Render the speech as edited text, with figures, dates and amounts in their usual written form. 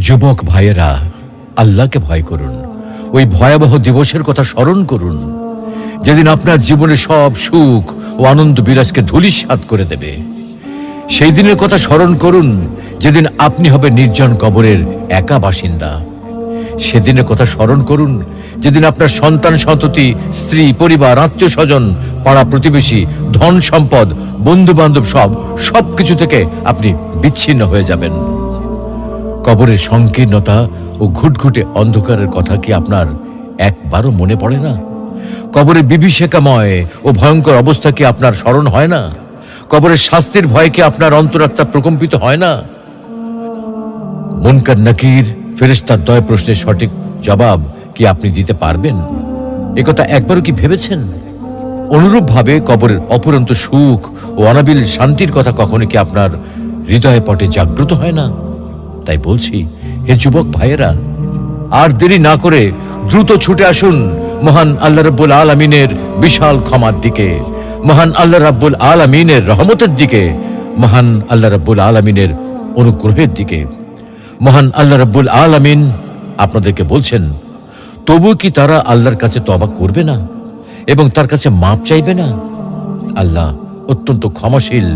যুবক ভাইয়েরা, আল্লাহকে ভয় করুন। ওই ভয়াবহ দিবসের কথা স্মরণ করুন যেদিন আপনার জীবনে সব সুখ ও আনন্দ বিলাসকে ধূলিসাৎ করে দেবে। সেই দিনের কথা স্মরণ করুন যেদিন আপনি হবে নির্জন কবরের একা বাসিন্দা। সেদিনের কথা স্মরণ করুন যেদিন আপনার সন্তান সন্ততি, স্ত্রী, পরিবার, আত্মীয় স্বজন, পাড়া প্রতিবেশী, ধন সম্পদ, বন্ধু বান্ধব সবকিছু থেকে আপনি বিচ্ছিন্ন হয়ে যাবেন। কবরের সংকীর্ণতা ও ঘুটঘুটে অন্ধকারের কথা কি আপনার একবারও মনে পড়ে না? কবরের বিভীষিকাময় ও ভয়ঙ্কর অবস্থা কি আপনার স্মরণ হয় না? কবরের শাস্তির ভয় কি আপনার অন্তরাত্মা প্রকম্পিত হয় না? মুনকার নাকির ফেরেশতার দয় প্রশ্নের সঠিক জবাব কি আপনি দিতে পারবেন? একথা একবারও কি ভেবেছেন? অনুরূপভাবে কবরের অপুরন্ত সুখ ও অনাবিল শান্তির কথা কখনো কি আপনার হৃদয় পটে জাগ্রত হয় না? তাই বলছি, হে যুবক ভাইয়েরা, আর দেরি না করে দ্রুত ছুটে আসুন মহান আল্লাহ রাব্বুল আলামিনের বিশাল ক্ষমার দিকে, মহান আল্লাহ রাব্বুল আলামিনের রহমতের দিকে, মহান আল্লাহ রাব্বুল আলামিনের অনুগ্রহের দিকে। মহান আল্লাহ রাব্বুল আলামিন আপনাদেরকে বলছেন, তবু কি তারা আল্লাহর কাছে তওবা করবে না এবং তার কাছে মাপ চাইবে না? আল্লাহ অত্যন্ত ক্ষমাশীল